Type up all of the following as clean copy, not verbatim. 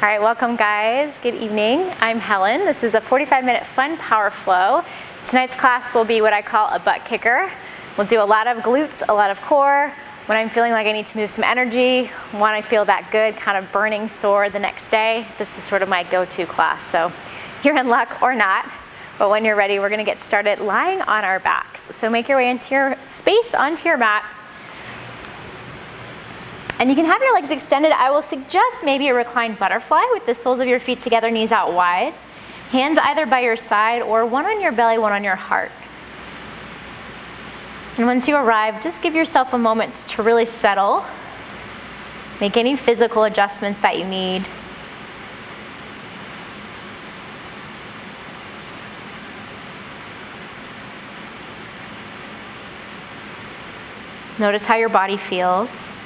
All right, welcome guys. Good evening. I'm Helen. This is a 45-minute fun power flow. Tonight's class will be what I call a butt kicker. We'll do a lot of glutes, a lot of core. When I'm feeling like I need to move some energy, when I feel that good, kind of burning sore the next day, this is sort of my go-to class. So you're in luck or not, but when you're ready, we're gonna get started lying on our backs. So make your way into your space onto your mat. And you can have your legs extended. I will suggest maybe a reclined butterfly with the soles of your feet together, knees out wide. Hands either by your side or one on your belly, one on your heart. And once you arrive, just give yourself a moment to really settle. Make any physical adjustments that you need. Notice how your body feels.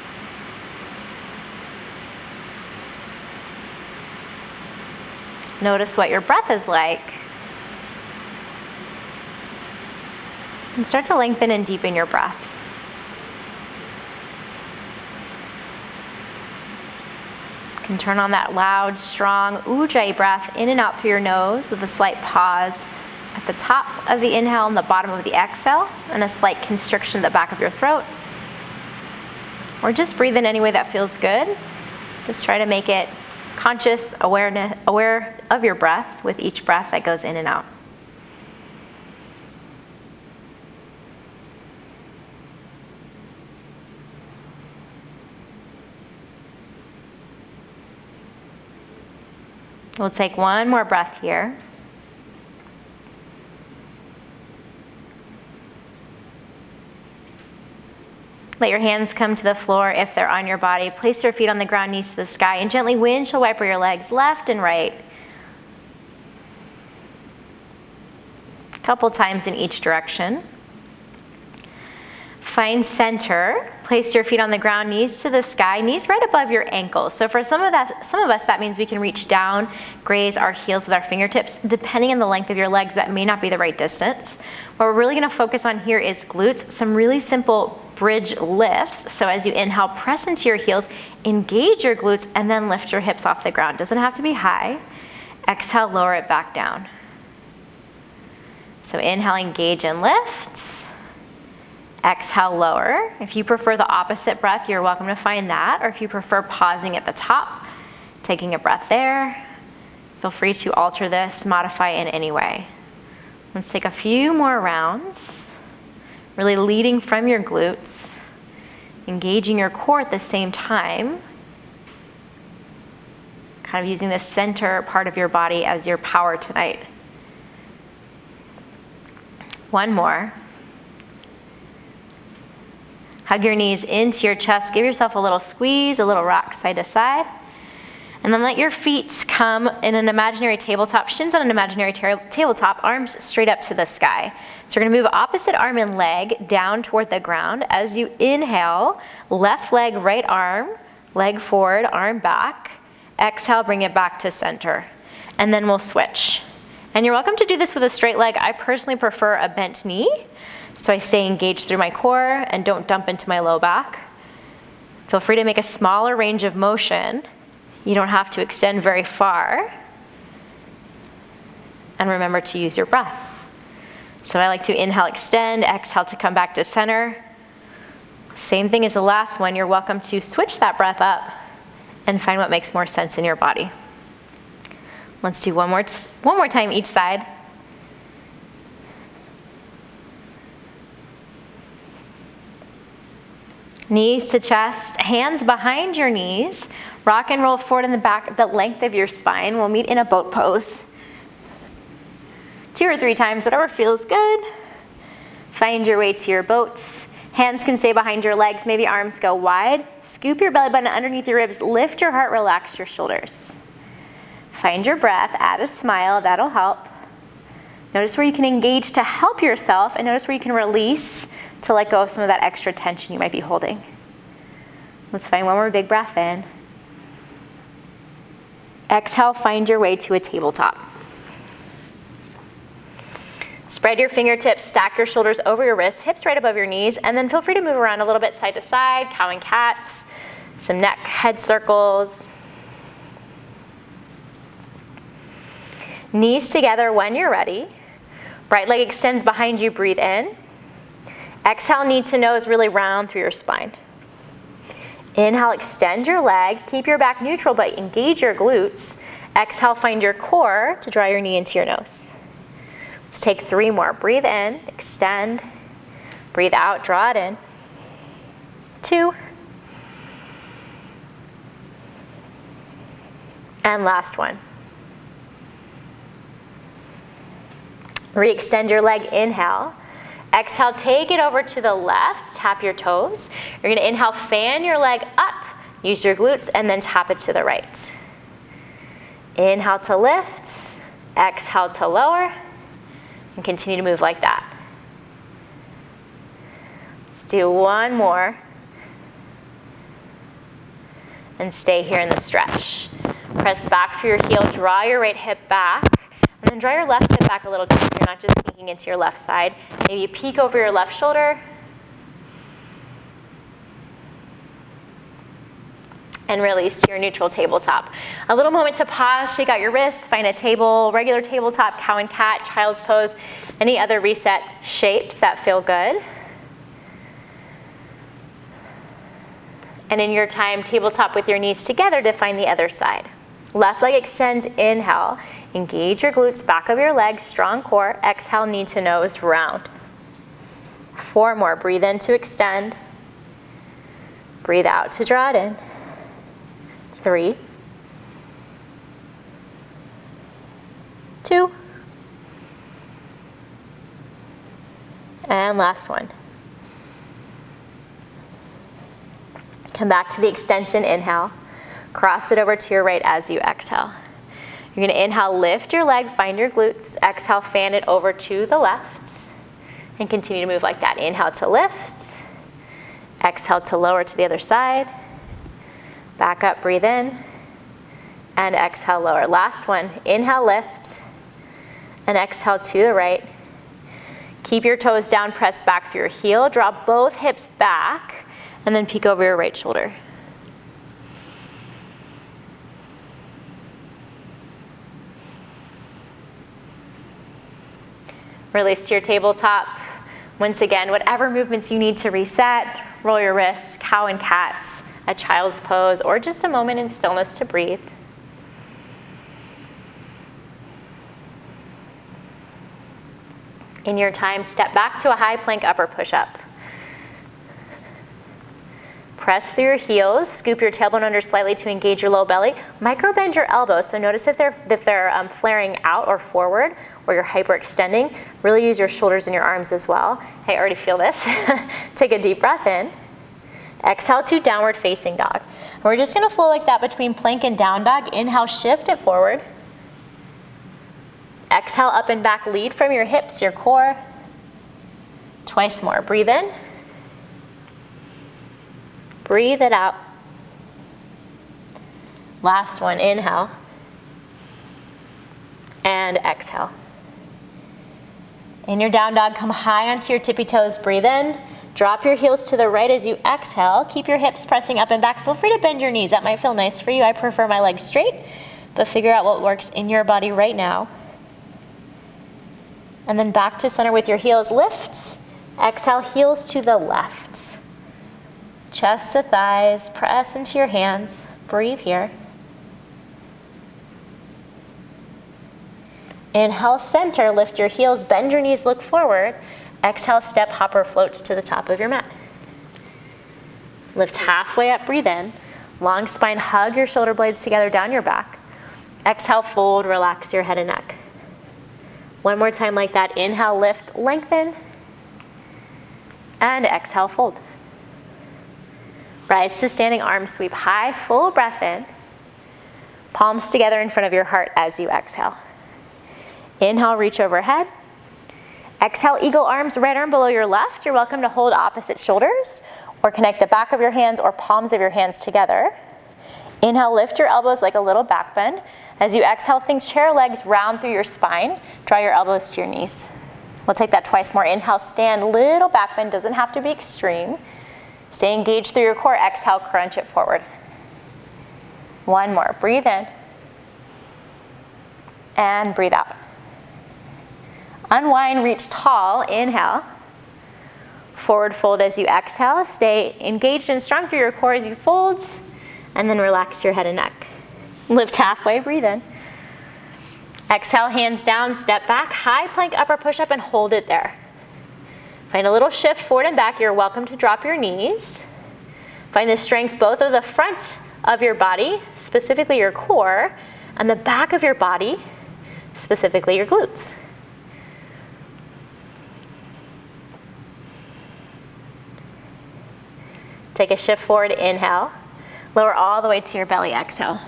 Notice what your breath is like. And start to lengthen and deepen your breath. You can turn on that loud, strong ujjayi breath in and out through your nose with a slight pause at the top of the inhale and the bottom of the exhale, and a slight constriction at the back of your throat. Or just breathe in any way that feels good. Just try to make it conscious, aware of your breath with each breath that goes in and out. We'll take one more breath here. Let your hands come to the floor if they're on your body. Place your feet on the ground, knees to the sky, and gently windshield wiper your legs left and right. A couple times in each direction. Find center. Place your feet on the ground, knees to the sky, knees right above your ankles. So for some of us, that means we can reach down, graze our heels with our fingertips. Depending on the length of your legs, that may not be the right distance. What we're really gonna focus on here is glutes, some really simple bridge lifts. So as you inhale, press into your heels, engage your glutes, and then lift your hips off the ground. Doesn't have to be high. Exhale, lower it back down. So inhale, engage and lift. Exhale, lower. If you prefer the opposite breath, you're welcome to find that. Or if you prefer pausing at the top, taking a breath there, feel free to alter this, modify in any way. Let's take a few more rounds. Really leading from your glutes, engaging your core at the same time. Kind of using the center part of your body as your power tonight. One more. Hug your knees into your chest. Give yourself a little squeeze, a little rock side to side. And then let your feet come in an imaginary tabletop, shins on an imaginary tabletop, arms straight up to the sky. So we're gonna move opposite arm and leg down toward the ground. As you inhale, left leg, right arm, leg forward, arm back. Exhale, bring it back to center. And then we'll switch. And you're welcome to do this with a straight leg. I personally prefer a bent knee. So I stay engaged through my core and don't dump into my low back. Feel free to make a smaller range of motion. You don't have to extend very far. And remember to use your breath. So I like to inhale, extend, exhale to come back to center. Same thing as the last one. You're welcome to switch that breath up and find what makes more sense in your body. Let's do one more time each side. Knees to chest, hands behind your knees. Rock and roll forward in the back, the length of your spine. We'll meet in a boat pose. 2 or 3 times, whatever feels good. Find your way to your boats. Hands can stay behind your legs, maybe arms go wide. Scoop your belly button underneath your ribs, lift your heart, relax your shoulders. Find your breath, add a smile, that'll help. Notice where you can engage to help yourself, and notice where you can release to let go of some of that extra tension you might be holding. Let's find one more big breath in. Exhale, find your way to a tabletop. Spread your fingertips, stack your shoulders over your wrists, hips right above your knees, and then feel free to move around a little bit side to side, cow and cats, some neck, head circles. Knees together when you're ready. Right leg extends behind you, breathe in. Exhale, knee to nose, really round through your spine. Inhale, extend your leg, keep your back neutral, but engage your glutes. Exhale, find your core to draw your knee into your nose. Let's take 3 more. Breathe in, extend. Breathe out, draw it in. 2. And last one. Re-extend your leg, inhale. Exhale, take it over to the left, tap your toes. You're gonna inhale, fan your leg up, use your glutes, and then tap it to the right. Inhale to lift, exhale to lower, and continue to move like that. Let's do one more. And stay here in the stretch. Press back through your heel, draw your right hip back, and then draw your left hip back a little too, so you're not just peeking into your left side. Maybe you peek over your left shoulder. And release to your neutral tabletop. A little moment to pause, shake out your wrists, find a table, regular tabletop, cow and cat, child's pose, any other reset shapes that feel good. And in your time, tabletop with your knees together to find the other side. Left leg extends, inhale. Engage your glutes, back of your legs, strong core. Exhale, knee to nose, round. 4 more, breathe in to extend. Breathe out to draw it in. 3. 2. And last one. Come back to the extension, inhale. Cross it over to your right as you exhale. You're gonna inhale, lift your leg, find your glutes. Exhale, fan it over to the left. And continue to move like that. Inhale to lift. Exhale to lower to the other side. Back up, breathe in. And exhale, lower. Last one, inhale, lift. And exhale to the right. Keep your toes down, press back through your heel. Draw both hips back. And then peek over your right shoulder. Release to your tabletop. Once again, whatever movements you need to reset, roll your wrists, cow and cats, a child's pose, or just a moment in stillness to breathe. In your time, step back to a high plank upper push-up. Press through your heels, scoop your tailbone under slightly to engage your low belly. Micro bend your elbows, so notice if they're flaring out or forward, or you're hyperextending. Really use your shoulders and your arms as well. Hey, I already feel this. Take a deep breath in. Exhale to downward facing dog. And we're just gonna flow like that between plank and down dog. Inhale, shift it forward. Exhale, up and back, lead from your hips, your core. Twice more, breathe in. Breathe it out. Last one, inhale. And exhale. In your down dog, come high onto your tippy toes, breathe in. Drop your heels to the right as you exhale. Keep your hips pressing up and back. Feel free to bend your knees. That might feel nice for you. I prefer my legs straight, but figure out what works in your body right now. And then back to center with your heels. Lift. Exhale, heels to the left. Chest to thighs, press into your hands. Breathe here. Inhale, center, lift your heels, bend your knees, look forward. Exhale, step, hopper, floats to the top of your mat. Lift halfway up, breathe in. Long spine, hug your shoulder blades together down your back. Exhale, fold, relax your head and neck. One more time like that. Inhale, lift, lengthen. And exhale, fold. Rise to standing arm sweep high, full breath in. Palms together in front of your heart as you exhale. Inhale, reach overhead. Exhale, eagle arms, right arm below your left. You're welcome to hold opposite shoulders or connect the back of your hands or palms of your hands together. Inhale, lift your elbows like a little back bend. As you exhale, think chair legs round through your spine. Draw your elbows to your knees. We'll take that twice more. Inhale, stand, little back bend, doesn't have to be extreme. Stay engaged through your core. Exhale, crunch it forward. One more. Breathe in. And breathe out. Unwind, reach tall, inhale. Forward fold as you exhale. Stay engaged and strong through your core as you fold, and then relax your head and neck. Lift halfway, breathe in. Exhale, hands down, step back, high plank upper push-up and hold it there. Find a little shift forward and back. You're welcome to drop your knees. Find the strength both of the front of your body, specifically your core, and the back of your body, specifically your glutes. Take a shift forward, inhale. Lower all the way to your belly, exhale.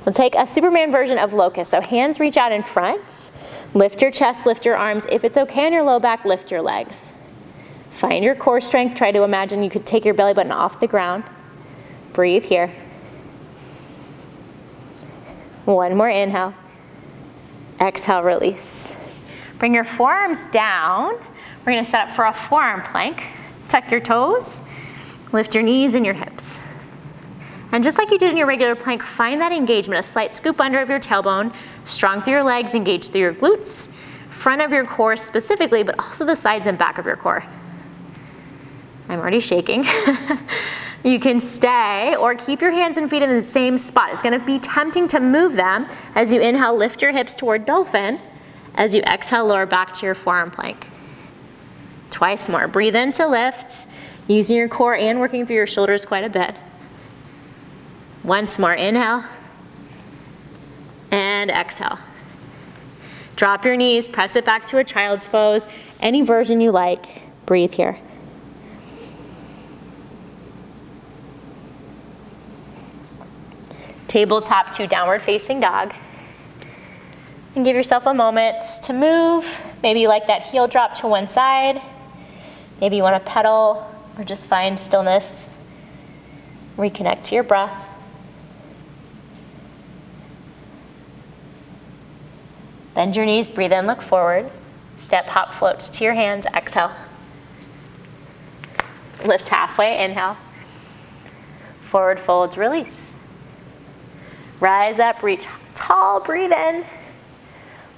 We'll take a Superman version of locust. So hands reach out in front. Lift your chest, lift your arms. If it's okay on your low back, lift your legs. Find your core strength. Try to imagine you could take your belly button off the ground. Breathe here. One more inhale. Exhale, release. Bring your forearms down. We're gonna set up for a forearm plank. Tuck your toes. Lift your knees and your hips. And just like you did in your regular plank, find that engagement, a slight scoop under of your tailbone, strong through your legs, engage through your glutes, front of your core specifically, but also the sides and back of your core. I'm already shaking. You can stay or keep your hands and feet in the same spot. It's gonna be tempting to move them. As you inhale, lift your hips toward dolphin. As you exhale, lower back to your forearm plank. Twice more. Breathe in to lift, using your core and working through your shoulders quite a bit. Once more, inhale, and exhale. Drop your knees, press it back to a child's pose, any version you like. Breathe here. Tabletop to downward facing dog. And give yourself a moment to move. Maybe you like that heel drop to one side. Maybe you want to pedal or just find stillness. Reconnect to your breath. Bend your knees, breathe in, look forward. Step, hop, floats to your hands, exhale. Lift halfway, inhale. Forward folds, release. Rise up, reach tall, breathe in.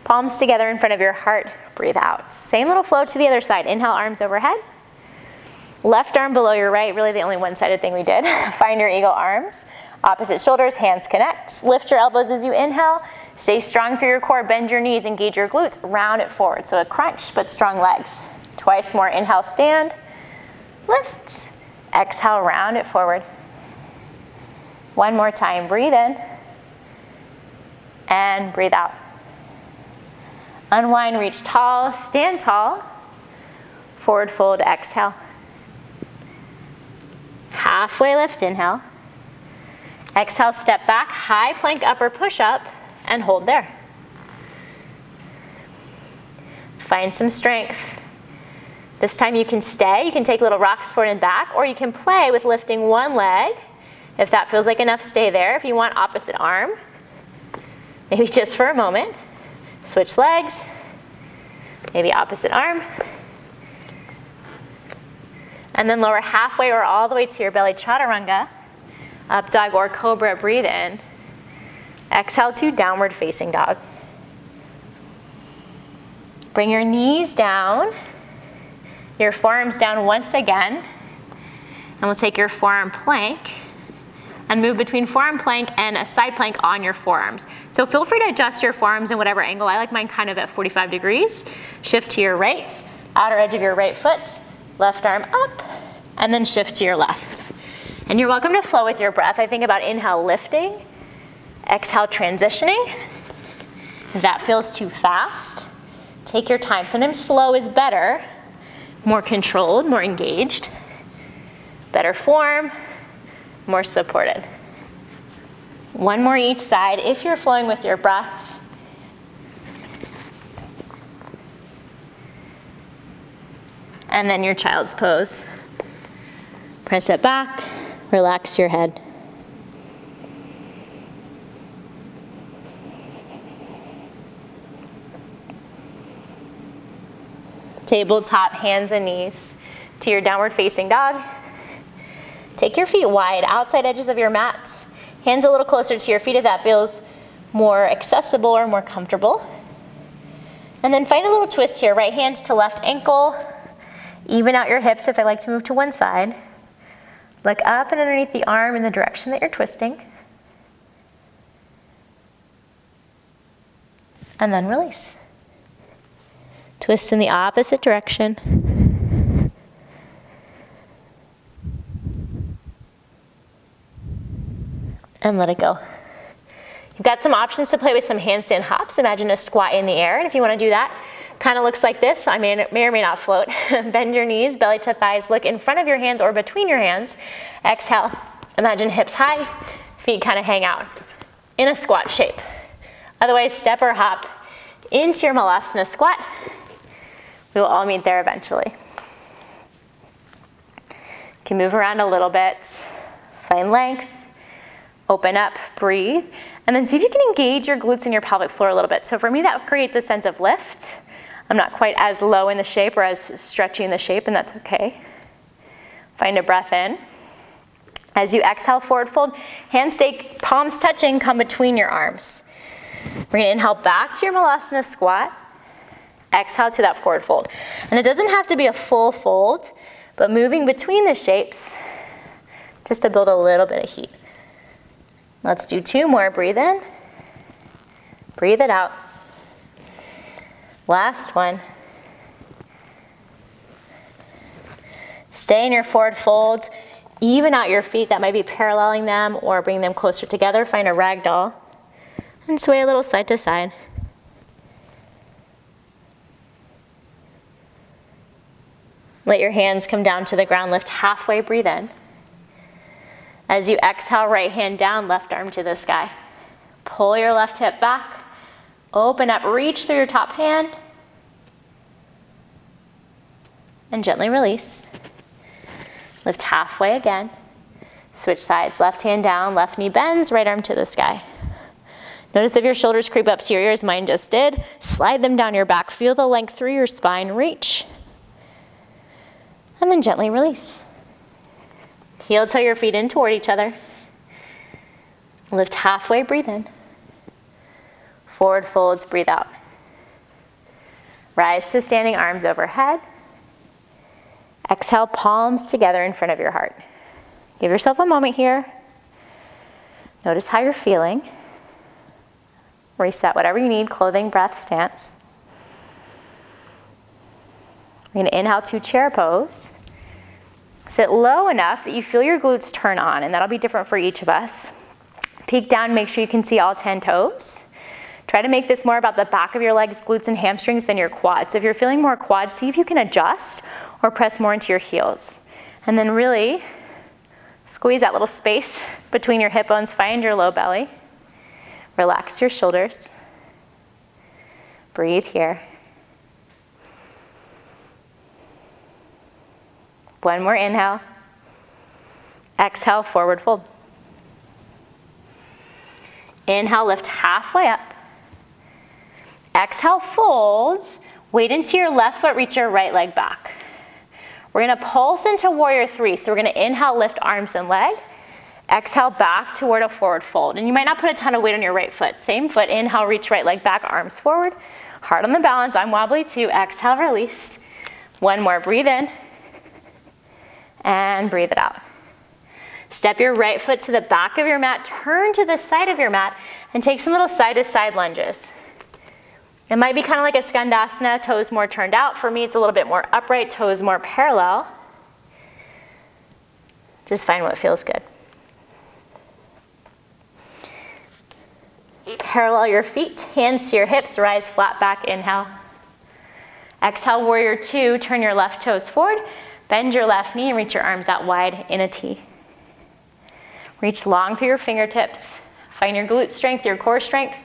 Palms together in front of your heart, breathe out. Same little flow to the other side. Inhale, arms overhead. Left arm below your right, really the only one-sided thing we did. Find your eagle arms. Opposite shoulders, hands connect. Lift your elbows as you inhale. Stay strong through your core, bend your knees, engage your glutes, round it forward. So a crunch, but strong legs. Twice more, inhale, stand, lift. Exhale, round it forward. One more time, breathe in, and breathe out. Unwind, reach tall, stand tall. Forward fold, exhale. Halfway lift, inhale. Exhale, step back, high plank upper push-up, and hold there. Find some strength. This time you can stay. You can take little rocks forward and back, or you can play with lifting one leg. If that feels like enough, stay there. If you want, opposite arm. Maybe just for a moment. Switch legs. Maybe opposite arm. And then lower halfway or all the way to your belly, chaturanga. Up dog or cobra, breathe in. Exhale to downward facing dog. Bring your knees down, your forearms down once again, and we'll take your forearm plank and move between forearm plank and a side plank on your forearms. So feel free to adjust your forearms in whatever angle. I like mine kind of at 45 degrees. Shift to your right, outer edge of your right foot, left arm up, and then shift to your left. And you're welcome to flow with your breath. I think about inhale, lifting, exhale, transitioning. If that feels too fast, take your time. Sometimes slow is better, more controlled, more engaged, better form, more supported. One more each side if you're flowing with your breath. And then your child's pose. Press it back, relax your head. Tabletop, hands and knees to your downward facing dog. Take your feet wide, outside edges of your mat. Hands a little closer to your feet if that feels more accessible or more comfortable. And then find a little twist here, right hand to left ankle. Even out your hips if I like to move to one side. Look up and underneath the arm in the direction that you're twisting. And then release. Twist in the opposite direction. And let it go. You've got some options to play with some handstand hops. Imagine a squat in the air, and if you want to do that, kind of looks like this. I may or may not float. Bend your knees, belly to thighs, look in front of your hands or between your hands. Exhale, imagine hips high, feet kind of hang out in a squat shape. Otherwise, step or hop into your Malasana squat. We will all meet there eventually. You can move around a little bit, find length, open up, breathe, and then see if you can engage your glutes and your pelvic floor a little bit. So for me, that creates a sense of lift. I'm not quite as low in the shape or as stretchy in the shape, and that's okay. Find a breath in. As you exhale, forward fold, hands stay, palms touching, come between your arms. We're gonna inhale back to your Malasana squat. Exhale to that forward fold. And it doesn't have to be a full fold, but moving between the shapes just to build a little bit of heat. Let's do 2 more. Breathe in. Breathe it out. Last one. Stay in your forward folds. Even out your feet. That might be paralleling them or bring them closer together. Find a ragdoll. And sway a little side to side. Let your hands come down to the ground. Lift halfway. Breathe in. As you exhale, right hand down, left arm to the sky. Pull your left hip back. Open up, reach through your top hand. And gently release. Lift halfway again. Switch sides, left hand down, left knee bends, right arm to the sky. Notice if your shoulders creep up to your ears, mine just did. Slide them down your back. Feel the length through your spine, reach. And then gently release. Heel toe your feet in toward each other. Lift halfway, breathe in. Forward folds, breathe out. Rise to standing, arms overhead. Exhale, palms together in front of your heart. Give yourself a moment here. Notice how you're feeling. Reset whatever you need, clothing, breath, stance. We're gonna inhale to chair pose. Sit low enough that you feel your glutes turn on, and that'll be different for each of us. Peek down, make sure you can see all 10 toes. Try to make this more about the back of your legs, glutes, and hamstrings than your quads. So if you're feeling more quads, see if you can adjust or press more into your heels. And then really squeeze that little space between your hip bones, find your low belly. Relax your shoulders. Breathe here. One more inhale. Exhale, forward fold. Inhale, lift halfway up. Exhale, folds. Weight into your left foot, reach your right leg back. We're gonna pulse into warrior 3. So we're gonna inhale, lift arms and leg. Exhale, back toward a forward fold. And you might not put a ton of weight on your right foot. Same foot, inhale, reach right leg back, arms forward. Hard on the balance, I'm wobbly too. Exhale, release. One more, breathe in. And breathe it out. Step your right foot to the back of your mat, turn to the side of your mat, and take some little side-to-side lunges. It might be kind of like a skandasana, toes more turned out. For me, it's a little bit more upright, toes more parallel. Just find what feels good. Parallel your feet, hands to your hips, rise flat back, inhale. Exhale, warrior 2, turn your left toes forward. Bend your left knee and reach your arms out wide in a T. Reach long through your fingertips. Find your glute strength, your core strength.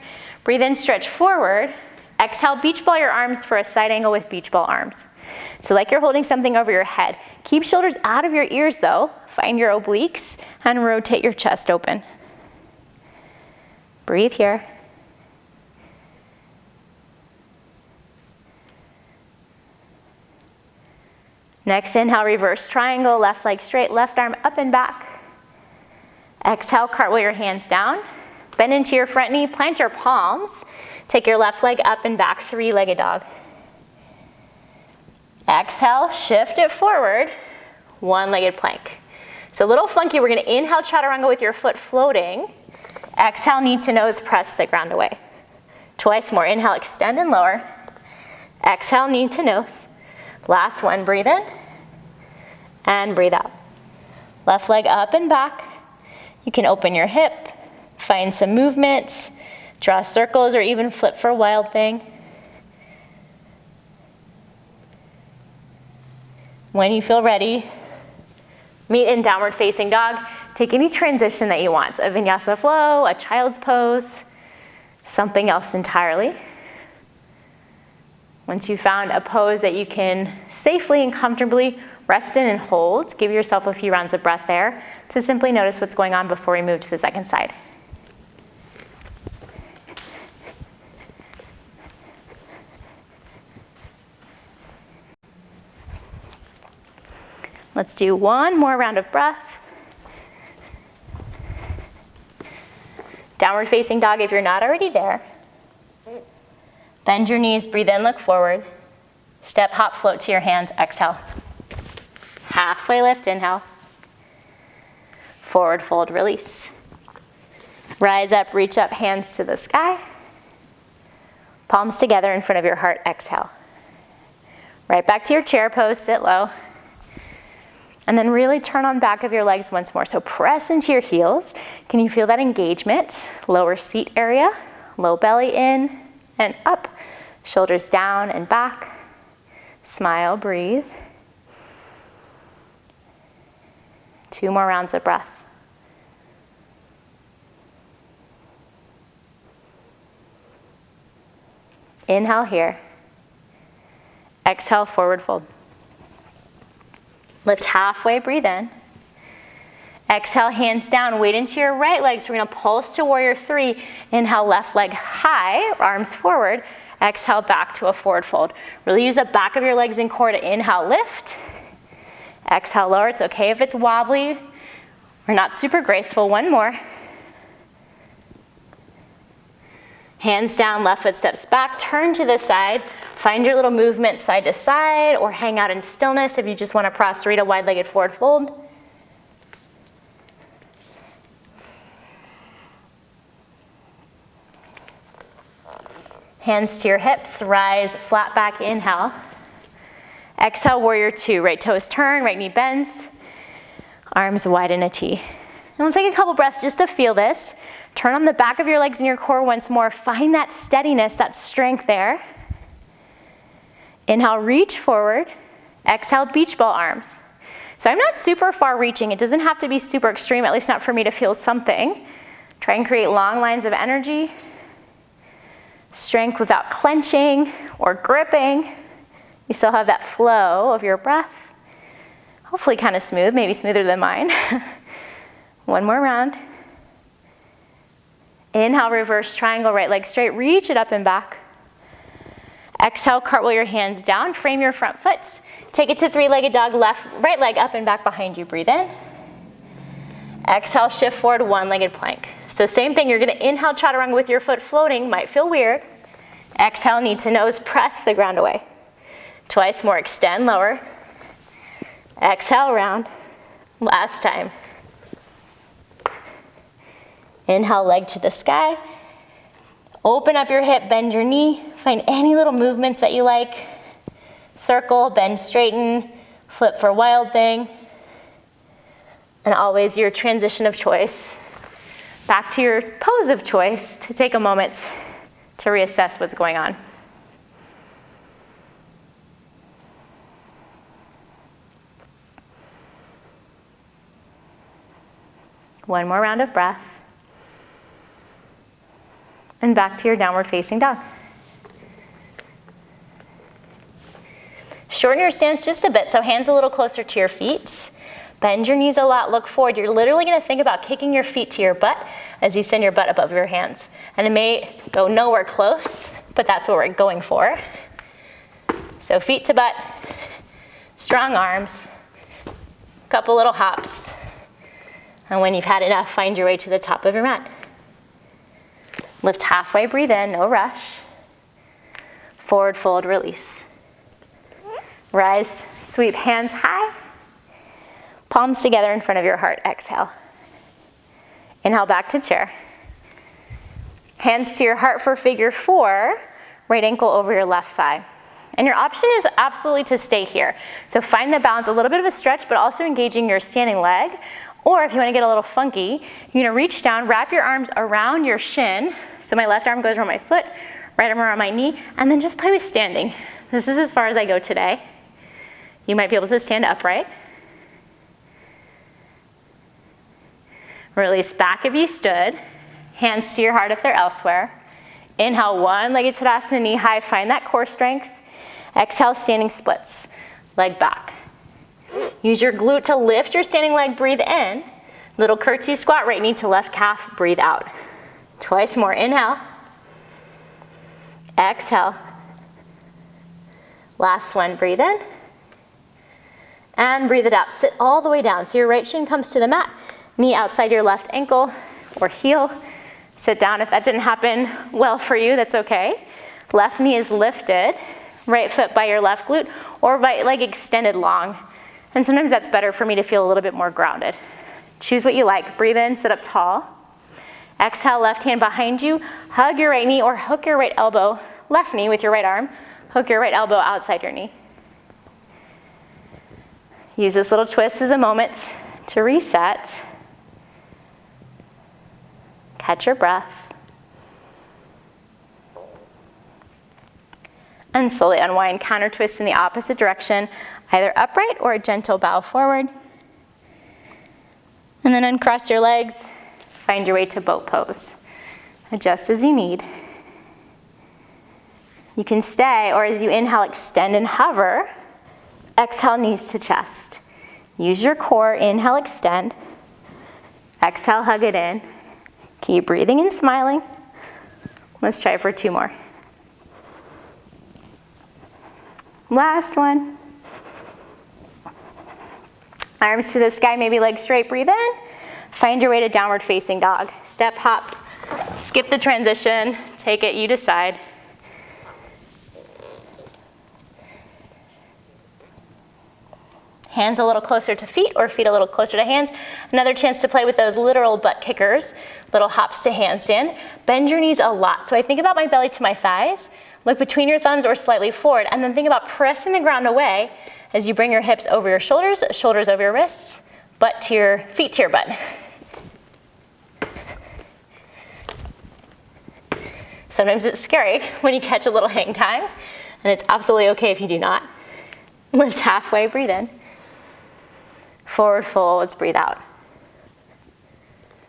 Breathe in, stretch forward. Exhale, beach ball your arms for a side angle with beach ball arms. So like you're holding something over your head. Keep shoulders out of your ears though. Find your obliques and rotate your chest open. Breathe here. Next inhale, reverse triangle, left leg straight, left arm up and back. Exhale, cartwheel your hands down. Bend into your front knee, plant your palms. Take your left leg up and back, three-legged dog. Exhale, shift it forward, one-legged plank. So a little funky, we're gonna inhale chaturanga with your foot floating. Exhale, knee to nose, press the ground away. Twice more, inhale, extend and lower. Exhale, knee to nose. Last one, breathe in and breathe out. Left leg up and back. You can open your hip, find some movements, draw circles, or even flip for a wild thing. When you feel ready, meet in downward facing dog. Take any transition that you want, a vinyasa flow, a child's pose, something else entirely. Once you've found a pose that you can safely and comfortably rest in and hold, give yourself a few rounds of breath there to simply notice what's going on before we move to the second side. Let's do one more round of breath. Downward facing dog if you're not already there. Bend your knees, breathe in, look forward. Step, hop, float to your hands, exhale. Halfway lift, inhale. Forward fold, release. Rise up, reach up, hands to the sky. Palms together in front of your heart, exhale. Right back to your chair pose, sit low. And then really turn on back of your legs once more. So press into your heels. Can you feel that engagement? Lower seat area, low belly in and up. Shoulders down and back. Smile, breathe. 2 more rounds of breath. Inhale here. Exhale, forward fold. Lift halfway, breathe in. Exhale, hands down, weight into your right leg. So we're gonna pulse to warrior 3. Inhale, left leg high, arms forward. Exhale, back to a forward fold. Really use the back of your legs and core to inhale, lift. Exhale, lower. It's okay if it's wobbly or not super graceful. One more. Hands down, left foot steps back, turn to the side. Find your little movement side to side or hang out in stillness if you just want to Prasarita, wide-legged forward fold. Hands to your hips, rise, flat back, inhale. Exhale, warrior 2, right toes turn, right knee bends, arms wide in a T. And let's take a couple breaths just to feel this. Turn on the back of your legs and your core once more. Find that steadiness, that strength there. Inhale, reach forward. Exhale, beach ball arms. So I'm not super far reaching. It doesn't have to be super extreme, at least not for me to feel something. Try and create long lines of energy. Strength without clenching or gripping. You still have that flow of your breath. Hopefully kind of smooth, maybe smoother than mine. One more round. Inhale, reverse triangle, right leg straight, reach it up and back. Exhale, cartwheel your hands down, frame your front foot. Take it to 3-legged dog, right leg up and back behind you, breathe in. Exhale, shift forward, 1-legged plank. So same thing, you're gonna inhale chaturanga with your foot floating, might feel weird. Exhale, knee to nose, press the ground away. Twice more, extend, lower. Exhale, round. Last time. Inhale, leg to the sky. Open up your hip, bend your knee. Find any little movements that you like. Circle, bend, straighten, flip for wild thing. And always your transition of choice. Back to your pose of choice to take a moment to reassess what's going on. One more round of breath. And back to your downward facing dog. Shorten your stance just a bit, so hands a little closer to your feet. Bend your knees a lot, look forward. You're literally gonna think about kicking your feet to your butt as you send your butt above your hands. And it may go nowhere close, but that's what we're going for. So feet to butt, strong arms, couple little hops. And when you've had enough, find your way to the top of your mat. Lift halfway, breathe in, no rush. Forward fold, release. Rise, sweep hands high. Palms together in front of your heart, exhale. Inhale back to chair. Hands to your heart for figure 4, right ankle over your left thigh. And your option is absolutely to stay here. So find the balance, a little bit of a stretch, but also engaging your standing leg. Or if you want to get a little funky, you're going to reach down, wrap your arms around your shin. So my left arm goes around my foot, right arm around my knee, and then just play with standing. This is as far as I go today. You might be able to stand upright. Release back if you stood. Hands to your heart if they're elsewhere. Inhale, one-legged Tadasana, knee high, find that core strength. Exhale, standing splits, leg back. Use your glute to lift your standing leg, breathe in. Little curtsy squat, right knee to left calf, breathe out. Twice more, inhale. Exhale. Last one, breathe in. And breathe it out, sit all the way down. So your right shin comes to the mat, knee outside your left ankle or heel. Sit down. If that didn't happen well for you, that's okay. Left knee is lifted, right foot by your left glute or right leg extended long. And sometimes that's better for me to feel a little bit more grounded. Choose what you like. Breathe in, sit up tall. Exhale, left hand behind you. Hug your right knee or hook your right elbow, left knee with your right arm. Hook your right elbow outside your knee. Use this little twist as a moment to reset. Catch your breath. And slowly unwind, counter twist in the opposite direction, either upright or a gentle bow forward. And then uncross your legs, find your way to boat pose. Adjust as you need. You can stay, or as you inhale, extend and hover. Exhale, knees to chest. Use your core, inhale, extend. Exhale, hug it in. Keep breathing and smiling. Let's try for 2 more. Last one. Arms to the sky, maybe legs straight, breathe in. Find your way to downward facing dog. Step, hop, skip the transition, take it, you decide. Hands a little closer to feet or feet a little closer to hands. Another chance to play with those literal butt kickers, little hops to handstand. Bend your knees a lot. So I think about my belly to my thighs, look between your thumbs or slightly forward, and then think about pressing the ground away as you bring your hips over your shoulders, shoulders over your wrists, butt to your feet to your butt. Sometimes it's scary when you catch a little hang time, and it's absolutely okay if you do not. Lift halfway, breathe in. Forward fold, let's breathe out.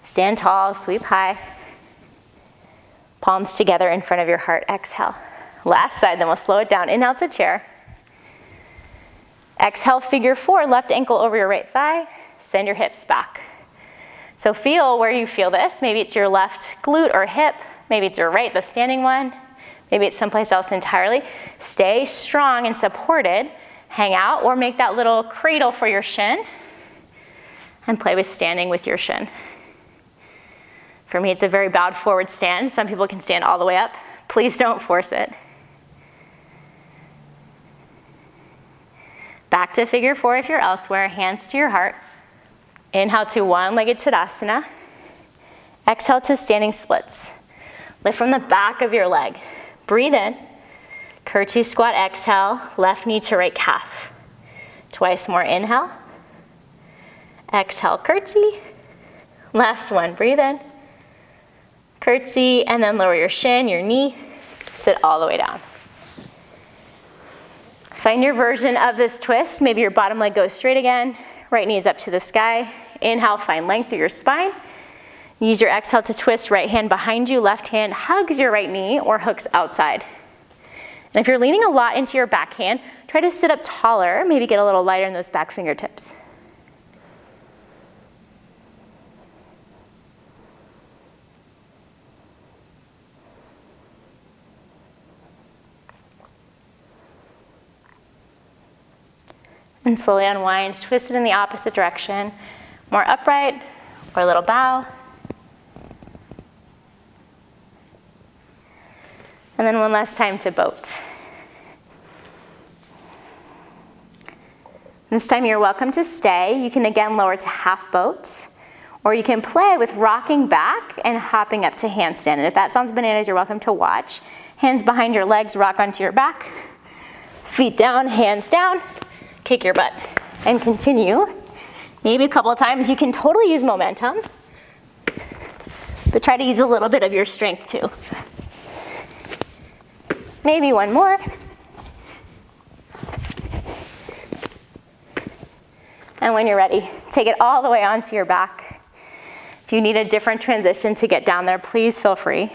Stand tall, sweep high. Palms together in front of your heart, exhale. Last side, then we'll slow it down. Inhale to chair. Exhale, figure 4, left ankle over your right thigh. Send your hips back. So feel where you feel this. Maybe it's your left glute or hip. Maybe it's your right, the standing one. Maybe it's someplace else entirely. Stay strong and supported. Hang out or make that little cradle for your shin and play with standing with your shin. For me, it's a very bowed forward stand. Some people can stand all the way up. Please don't force it. Back to figure 4 if you're elsewhere, hands to your heart. Inhale to one-legged Tadasana. Exhale to standing splits. Lift from the back of your leg. Breathe in. Curtsy squat, exhale, left knee to right calf. Twice more, inhale. Exhale, curtsy. Last one, breathe in. Curtsy, and then lower your shin, your knee. Sit all the way down. Find your version of this twist. Maybe your bottom leg goes straight again. Right knee is up to the sky. Inhale, find length through your spine. Use your exhale to twist, right hand behind you, left hand hugs your right knee or hooks outside. And if you're leaning a lot into your backhand, try to sit up taller, maybe get a little lighter in those back fingertips. And slowly unwind, twist it in the opposite direction. More upright or a little bow. And then one last time to boat. This time you're welcome to stay. You can again lower to half boat, or you can play with rocking back and hopping up to handstand. And if that sounds bananas, you're welcome to watch. Hands behind your legs, rock onto your back. Feet down, hands down, kick your butt, and continue. Maybe a couple of times. You can totally use momentum, but try to use a little bit of your strength too. Maybe one more. And when you're ready, take it all the way onto your back. If you need a different transition to get down there, please feel free.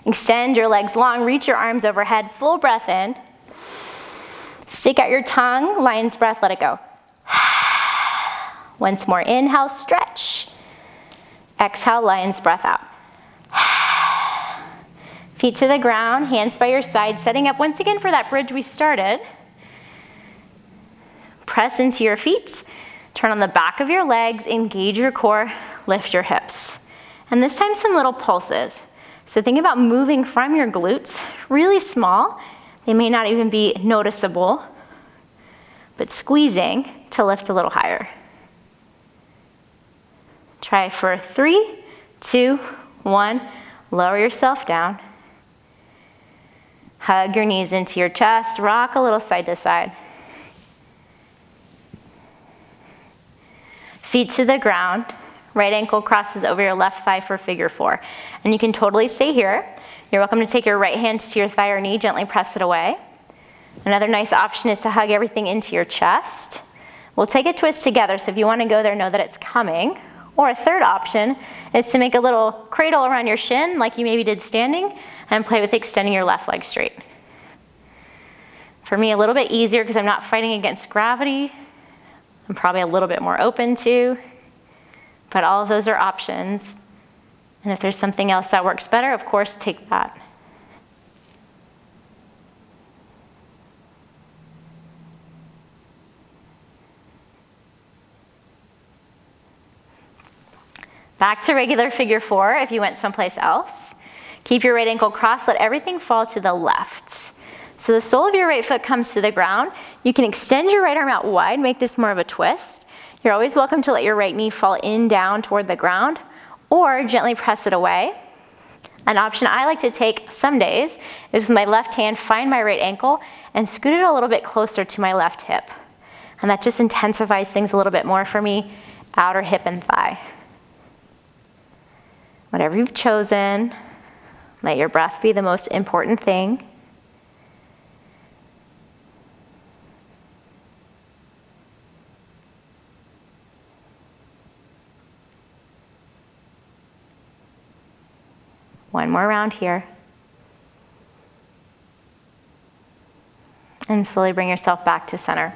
Extend your legs long, reach your arms overhead, full breath in. Stick out your tongue, lion's breath, let it go. Once more, inhale, stretch. Exhale, lion's breath out. Feet to the ground, hands by your side, setting up once again for that bridge we started. Press into your feet, turn on the back of your legs, engage your core, lift your hips. And this time some little pulses. So think about moving from your glutes, really small. They may not even be noticeable, but squeezing to lift a little higher. Try for 3, 2, 1. Lower yourself down. Hug your knees into your chest, rock a little side to side. Feet to the ground. Right ankle crosses over your left thigh for figure 4. And you can totally stay here. You're welcome to take your right hand to your thigh or knee, gently press it away. Another nice option is to hug everything into your chest. We'll take a twist together, so if you want to go there, know that it's coming. Or a third option is to make a little cradle around your shin, like you maybe did standing, and play with extending your left leg straight. For me, a little bit easier because I'm not fighting against gravity. I'm probably a little bit more open to. But all of those are options. And if there's something else that works better, of course, take that. Back to regular figure 4 if you went someplace else. Keep your right ankle crossed, let everything fall to the left. So the sole of your right foot comes to the ground. You can extend your right arm out wide, make this more of a twist. You're always welcome to let your right knee fall in, down toward the ground, or gently press it away. An option I like to take some days is with my left hand, find my right ankle, and scoot it a little bit closer to my left hip. And that just intensifies things a little bit more for me, outer hip and thigh. Whatever you've chosen, let your breath be the most important thing. One more round here. And slowly bring yourself back to center.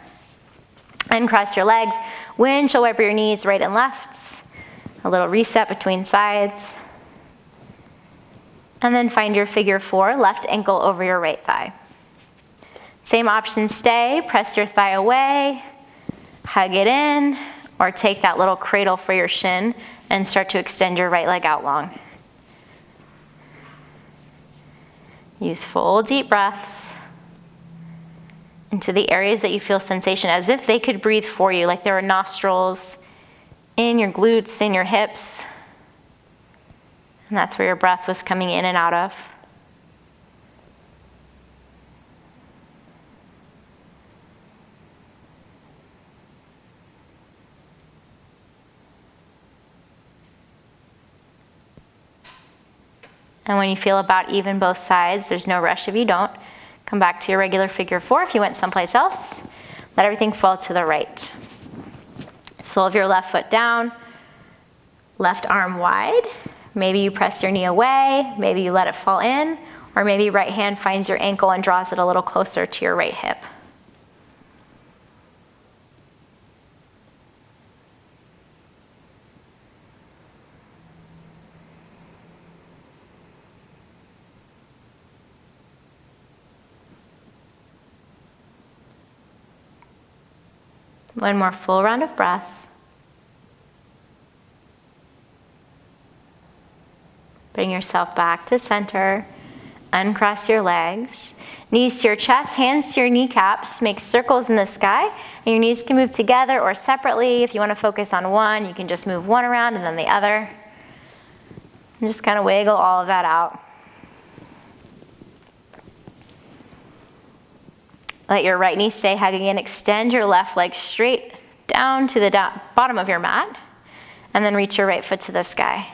Uncross your legs, windshield wiper your knees right and left. A little reset between sides. And then find your figure 4, left ankle over your right thigh. Same option, stay, press your thigh away, hug it in, or take that little cradle for your shin and start to extend your right leg out long. Use full deep breaths into the areas that you feel sensation, as if they could breathe for you, like there are nostrils in your glutes, in your hips. And that's where your breath was coming in and out of. And when you feel about even both sides, there's no rush if you don't. Come back to your regular figure 4 if you went someplace else. Let everything fall to the right. Sole of your left foot down, left arm wide. Maybe you press your knee away, maybe you let it fall in, or maybe right hand finds your ankle and draws it a little closer to your right hip. One more full round of breath. Bring yourself back to center. Uncross your legs. Knees to your chest, hands to your kneecaps. Make circles in the sky. And your knees can move together or separately. If you want to focus on one, you can just move one around and then the other. And just kind of wiggle all of that out. Let your right knee stay hugging in. Extend your left leg straight down to the bottom of your mat. And then reach your right foot to the sky.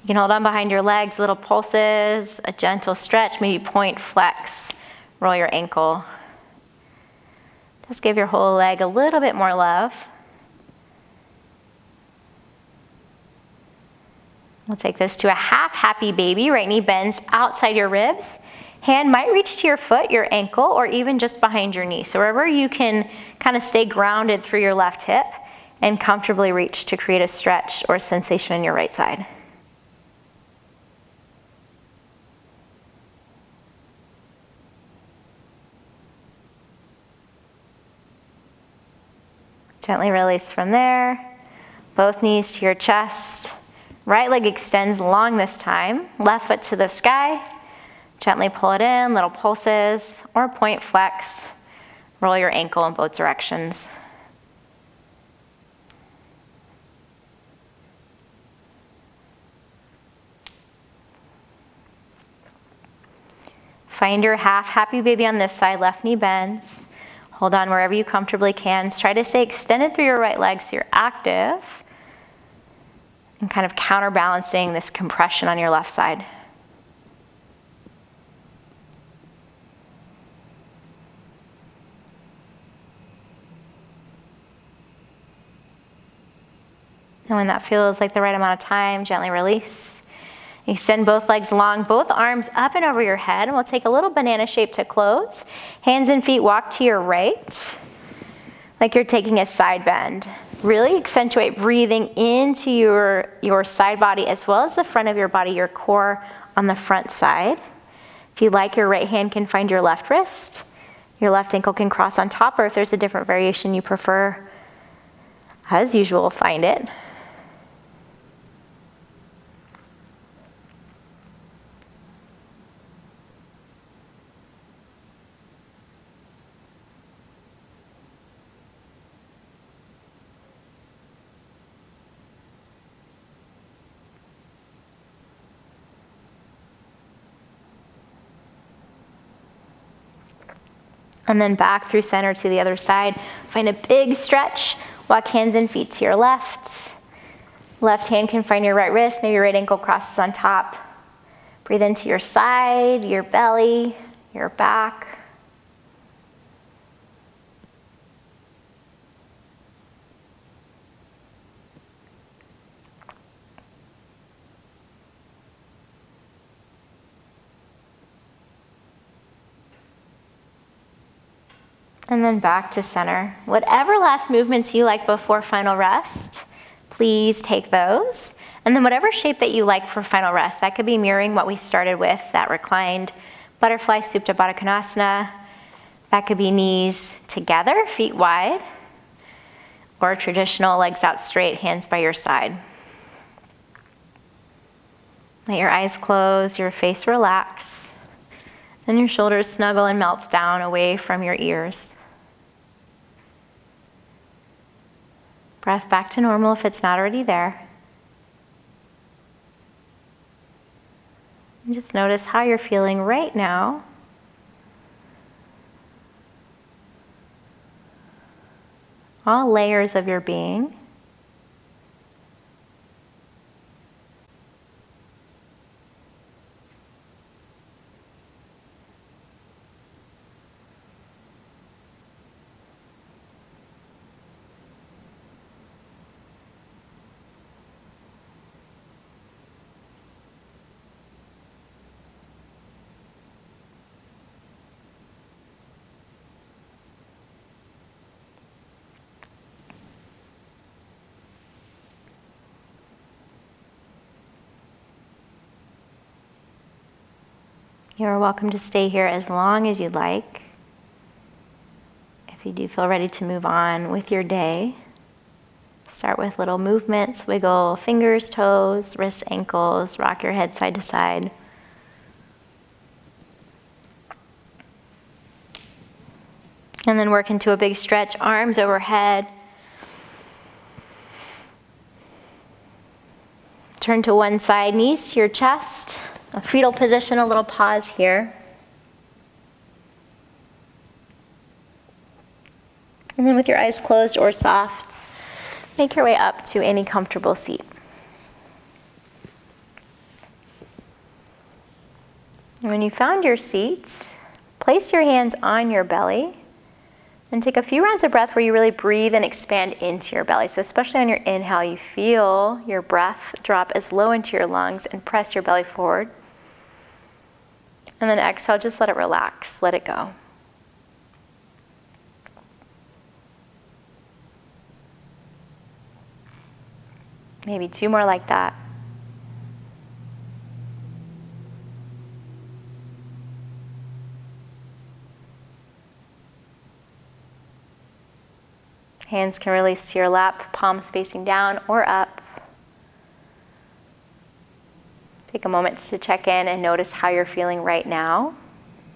You can hold on behind your legs, little pulses, a gentle stretch, maybe point, flex, roll your ankle. Just give your whole leg a little bit more love. We'll take this to a half happy baby. Right knee bends outside your ribs. Hand might reach to your foot, your ankle, or even just behind your knee. So wherever you can kind of stay grounded through your left hip and comfortably reach to create a stretch or sensation in your right side. Gently release from there. Both knees to your chest. Right leg extends long this time. Left foot to the sky. Gently pull it in, little pulses, or point, flex. Roll your ankle in both directions. Find your half happy baby on this side. Left knee bends. Hold on wherever you comfortably can. Try to stay extended through your right leg so you're active and kind of counterbalancing this compression on your left side. And when that feels like the right amount of time, gently release. Extend both legs long, both arms up and over your head. And we'll take a little banana shape to close. Hands and feet walk to your right, like you're taking a side bend. Really accentuate breathing into your side body as well as the front of your body, your core on the front side. If you like, your right hand can find your left wrist. Your left ankle can cross on top, or if there's a different variation you prefer, as usual, find it. And then back through center to the other side. Find a big stretch. Walk hands and feet to your left. Left hand can find your right wrist. Maybe your right ankle crosses on top. Breathe into your side, your belly, your back. And then back to center. Whatever last movements you like before final rest, please take those. And then whatever shape that you like for final rest, that could be mirroring what we started with, that reclined butterfly Supta Baddha Konasana. That could be knees together, feet wide, or traditional legs out straight, hands by your side. Let your eyes close, your face relax, and your shoulders snuggle and melt down away from your ears. Breath back to normal if it's not already there. And just notice how you're feeling right now. All layers of your being. You're welcome to stay here as long as you'd like. If you do feel ready to move on with your day, Start with little movements, wiggle fingers, toes, wrists, ankles, rock your head side to side. And then work into a big stretch, arms overhead. Turn to one side, knees to your chest. A fetal position, a little pause here. And then with your eyes closed or soft, make your way up to any comfortable seat. And when you found your seat, place your hands on your belly and take a few rounds of breath where you really breathe and expand into your belly. So especially on your inhale, you feel your breath drop as low into your lungs and press your belly forward. And then exhale, just let it relax, let it go. Maybe 2 more like that. Hands can release to your lap, palms facing down or up. Take a moment to check in and notice how you're feeling right now,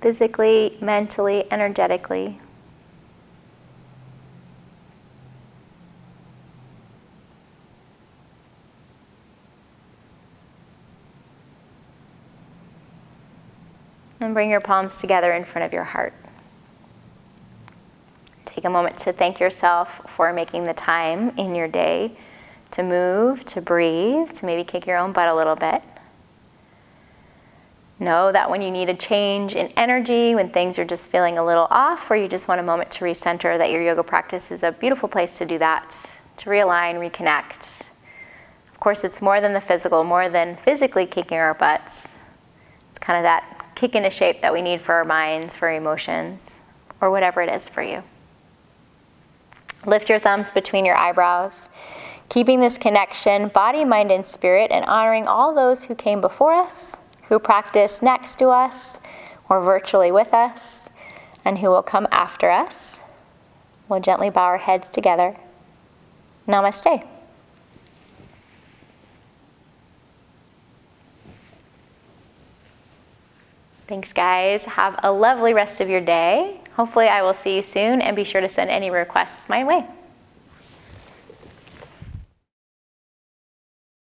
physically, mentally, energetically. And bring your palms together in front of your heart. Take a moment to thank yourself for making the time in your day to move, to breathe, to maybe kick your own butt a little bit. Know that when you need a change in energy, when things are just feeling a little off, or you just want a moment to recenter, that your yoga practice is a beautiful place to do that, to realign, reconnect. Of course, it's more than the physical, more than physically kicking our butts. It's kind of that kick into shape that we need for our minds, for our emotions, or whatever it is for you. Lift your thumbs between your eyebrows, keeping this connection, body, mind, and spirit, and honoring all those who came before us, who practice next to us, or virtually with us, and who will come after us. We'll gently bow our heads together. Namaste. Thanks, guys. Have a lovely rest of your day. Hopefully I will see you soon, and be sure to send any requests my way.